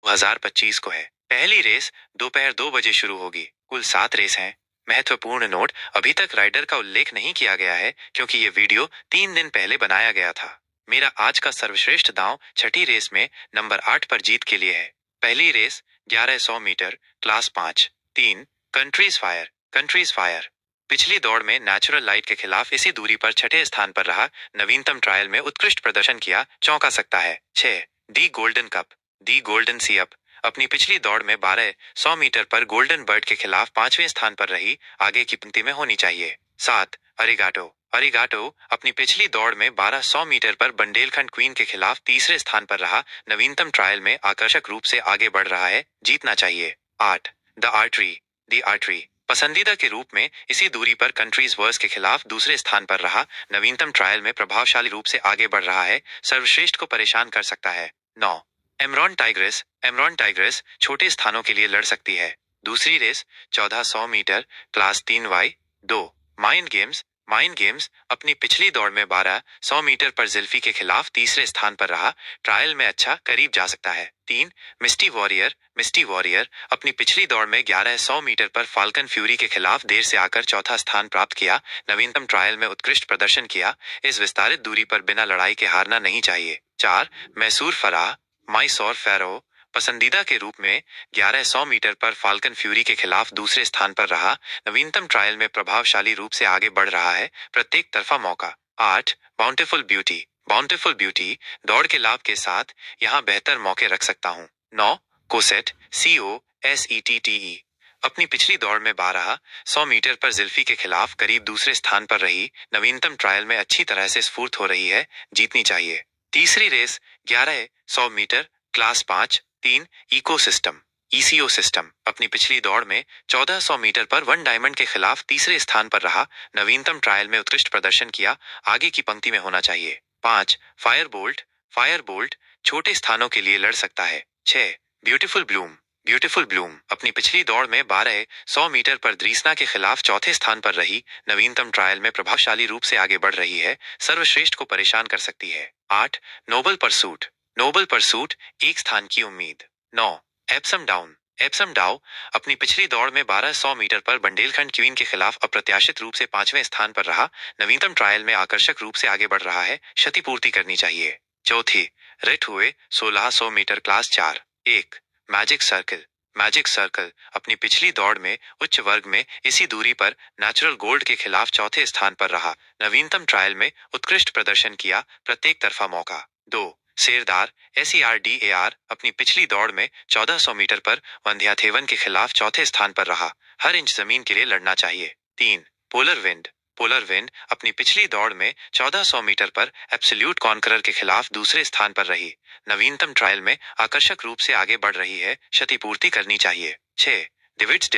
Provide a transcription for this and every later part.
2025 को है। पहली रेस दोपहर 2 बजे शुरू होगी। कुल 7 रेस हैं। महत्वपूर्ण नोट, अभी तक राइडर का उल्लेख नहीं किया गया है क्योंकि ये वीडियो 3 दिन पहले बनाया गया था। मेरा आज का सर्वश्रेष्ठ दांव छठी रेस में नंबर 8 पर जीत के लिए है। पहली race 1100 metre, class 5, 3, countries fire. पिछली दौड़ में नेचुरल लाइट के खिलाफ इसी दूरी पर छठे स्थान पर रहा। नवीनतम ट्रायल में उत्कृष्ट प्रदर्शन किया, चौंका सकता है। 6, दी गोल्डन सी अप। अपनी पिछली दौड़ में 1200 मीटर पर गोल्डन बर्ड के खिलाफ 5वें स्थान पर रही, आगे की पंक्ति में होनी चाहिए। 7, अरिगाटो अपनी पिछली दौड़ में 1200 मीटर पर बंडेलखंड क्वीन के खिलाफ तीसरे स्थान पर रहा। नवीनतम ट्रायल में आकर्षक रूप से आगे बढ़ रहा है, जीतना चाहिए। 8, द आर्टरी पसंदीदा के रूप में इसी दूरी पर कंट्रीज वर्स के खिलाफ दूसरे स्थान पर रहा। नवीनतम ट्रायल में प्रभावशाली रूप से आगे बढ़ रहा है, सर्वश्रेष्ठ को परेशान कर सकता है। 9, एमरॉन टाइग्रेस छोटे स्थानों के लिए लड़ सकती है। दूसरी race 1400 metre, class 3Y2। Mind games अपनी पिछली दौड़ में 1200 मीटर पर जिल्फी के खिलाफ तीसरे स्थान पर रहा। ट्रायल में अच्छा करीब जा सकता है। 3, मिस्टी वॉरियर अपनी पिछली दौड़ में 1100 मीटर पर फाल्कन फ्यूरी के खिलाफ देर से आकर चौथा स्थान प्राप्त किया। नवीनतम ट्रायल में उत्कृष्ट प्रदर्शन किया। इस विस्तारित दूरी पर बिना लड़ाई के हारना नहीं चाहिए। 4, मैसूर फैरो पसंदीदा के रूप में 1100 मीटर पर फाल्कन फ्यूरी के खिलाफ दूसरे स्थान पर रहा। नवीनतम ट्रायल में प्रभावशाली रूप से आगे बढ़ रहा है, प्रत्येक तरफा मौका। 8, बाउंटिफुल ब्यूटी दौड़ के लाभ के साथ यहाँ बेहतर मौके रख सकता हूँ। 9, COSETTE अपनी पिछली दौड़ में 1200 मीटर पर जिल्फी के खिलाफ करीब दूसरे स्थान पर रही। नवीनतम ट्रायल में अच्छी तरह से स्फूर्त हो रही है, जीतनी चाहिए। तीसरी race 1100 metre, class 5, 3, ECO system अपनी पिछली दौड़ में 1400 मीटर पर वन डायमंड के खिलाफ तीसरे स्थान पर रहा। नवीनतम ट्रायल में उत्कृष्ट प्रदर्शन किया, आगे की पंक्ति में होना चाहिए। 5, फायर बोल्ट छोटे स्थानों के लिए लड़ सकता है। 6, ब्यूटीफुल ब्लूम अपनी पिछली दौड़ में 1200 मीटर पर द्रीसना के खिलाफ चौथे स्थान पर रही। नवीनतम ट्रायल में प्रभावशाली रूप से आगे बढ़ रही है, सर्वश्रेष्ठ को परेशान कर सकती है। 8, नोबल परसूट एक स्थान की उम्मीद। 9, एप्सम डाउ अपनी पिछली दौड़ में 1200 मीटर पर बंडेलखंड क्वीन के खिलाफ अप्रत्याशित रूप से 5वें स्थान पर रहा। नवीनतम ट्रायल में आकर्षक रूप से आगे बढ़ रहा है, क्षतिपूर्ति करनी चाहिए। चौथी रेट हुए 1600 मीटर, क्लास 4, 1, मैजिक सर्कल अपनी पिछली दौड़ में उच्च वर्ग में इसी दूरी पर नेचुरल गोल्ड के खिलाफ चौथे स्थान पर रहा। नवीनतम ट्रायल में उत्कृष्ट प्रदर्शन किया, प्रत्येक तरफा मौका। 2, सेरदार SERDAR अपनी पिछली दौड़ में 1400 मीटर पर वंध्याथेवन के खिलाफ चौथे स्थान पर रहा। हर इंच जमीन के लिए लड़ना चाहिए। 3, पोलर विंड अपनी पिछली दौड़ में 1400 मीटर पर एब्सोल्यूट कॉन्करर के खिलाफ दूसरे स्थान पर रही। नवीनतम ट्रायल में आकर्षक रूप से आगे बढ़ रही है, क्षतिपूर्ति करनी चाहिए। 6, डेविड्स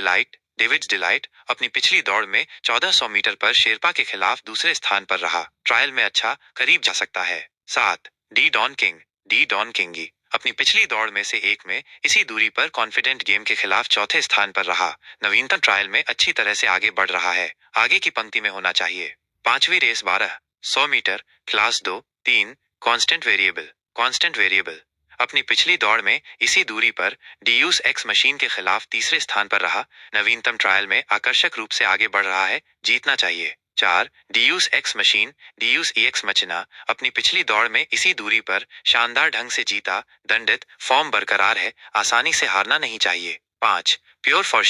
डिलाइट अपनी पिछली दौड़ में 1400 मीटर पर शेरपा के खिलाफ दूसरे स्थान पर रहा। ट्रायल में अच्छा करीब जा सकता है। 7, डी डॉन किंग अपनी पिछली दौड़ में से एक में इसी दूरी पर कॉन्फिडेंट गेम के खिलाफ चौथे स्थान पर रहा। नवीनतम ट्रायल में अच्छी तरह से आगे बढ़ रहा है, आगे की पंक्ति में होना चाहिए। पांचवी race 1200 metre, class 2, 3, constant variable अपनी पिछली दौड़ में इसी दूरी पर डीयूस एक्स मशीन के खिलाफ तीसरे स्थान पर रहा। नवीनतम ट्रायल में आकर्षक रूप से आगे बढ़ रहा है, जीतना चाहिए। 4, डीयूस EX मचना अपनी पिछली दौड़ में इसी दूरी पर शानदार ढंग से जीता। दंडित फॉर्म बरकरार है, आसानी से हारना नहीं चाहिए। 5, प्योर फॉर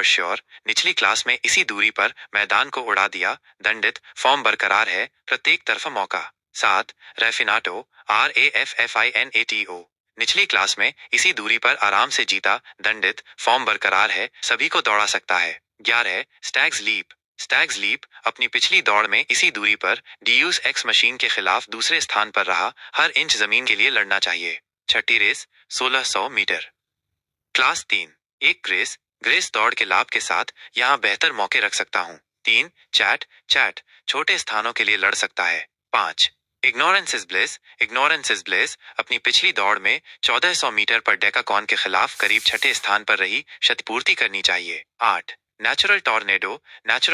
श्योर निचली क्लास में इसी दूरी पर मैदान को उड़ा दिया। दंडित फॉर्म बरकरार है, प्रत्येक तरफा मौका। 7, रैफिनाटो RAFFINATO निचली क्लास में इसी दूरी पर आराम से जीता। दंडित फॉर्म बरकरार है, सभी को दौड़ा सकता है। 11, स्टैग्स लीप अपनी पिछली दौड़ में इसी दूरी पर डीयूस एक्स मशीन के खिलाफ दूसरे स्थान पर रहा। हर इंच जमीन के लिए लड़ना चाहिए। छठी रेस 1600 मीटर, क्लास 3, एक ग्रेस दौड़ के लाभ के साथ यहाँ बेहतर मौके रख सकता हूँ। 3, चैट छोटे स्थानों के लिए लड़ सकता है। 5, इग्नोरेंस इज ब्लेस अपनी पिछली दौड़ में 1400 मीटर पर डेकाकॉन के खिलाफ करीब छठे स्थान पर रही, क्षतिपूर्ति करनी चाहिए। 8, नेचुरल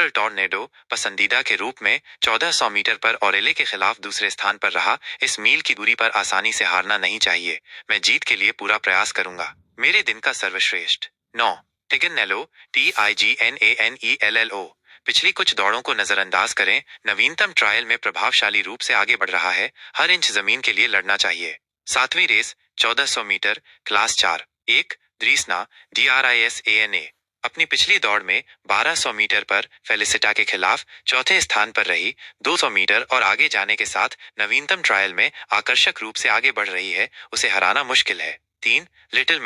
टॉर्नेडो पसंदीदा के रूप में 1400 मीटर पर ओरेले के खिलाफ दूसरे स्थान पर रहा। इस मील की दूरी पर आसानी से हारना नहीं चाहिए। मैं जीत के लिए पूरा प्रयास करूंगा। मेरे दिन का सर्वश्रेष्ठ 9 टिगननेलो TIGNANELLO। पिछली कुछ दौड़ों को नजरअंदाज करें। नवीनतम ट्रायल में प्रभावशाली रूप से आगे बढ़ रहा है। हर इंच जमीन के लिए लड़ना चाहिए। सातवीं रेस 1400 मीटर क्लास 4 1 द्रीसना DRISANA। अपनी पिछली दौड़ में 1200 मीटर पर फेलिसिटा के खिलाफ चौथे स्थान पर रही। 200 मीटर और आगे जाने के साथ नवीनतम ट्रायल में आकर्षक रूप से आगे बढ़ रही है। उसे हराना मुश्किल है। 3 लिटिल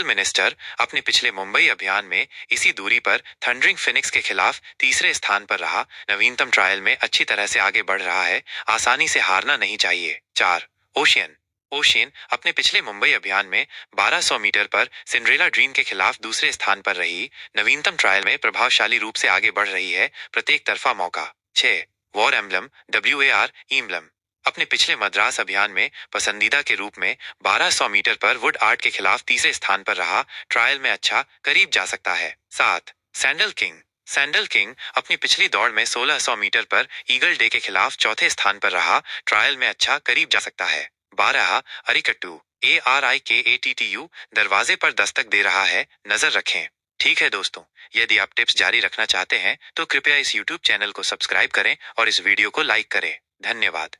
मिनिस्टर अपने पिछले मुंबई अभियान में इसी दूरी पर थंडरिंग फिनिक्स के खिलाफ तीसरे स्थान पर रहा। नवीनतम ट्रायल में अच्छी तरह से आगे बढ़ रहा है। आसानी से हारना नहीं चाहिए। 4 ओशियन अपने पिछले मुंबई अभियान में 1200 मीटर पर सिंड्रेला ड्रीम के खिलाफ दूसरे स्थान पर रही। नवीनतम ट्रायल में प्रभावशाली रूप से आगे बढ़ रही है। प्रत्येक तरफा मौका। 6 वॉर एम्बलम WAR एम्बलम अपने पिछले मद्रास अभियान में पसंदीदा के रूप में 1200 मीटर पर वुड आर्ट के खिलाफ तीसरे स्थान पर रहा। ट्रायल में अच्छा करीब जा सकता है। 7 सैंडल किंग अपनी पिछली दौड़ में 1600 मीटर पर ईगल डे के खिलाफ चौथे स्थान पर रहा। ट्रायल में अच्छा करीब जा सकता है। 12 अरिकट्टू ARIKATTU दरवाजे पर दस्तक दे रहा है। नजर रखें। ठीक है दोस्तों, यदि आप टिप्स जारी रखना चाहते हैं तो कृपया इस YouTube चैनल को सब्सक्राइब करें और इस वीडियो को लाइक करें। धन्यवाद।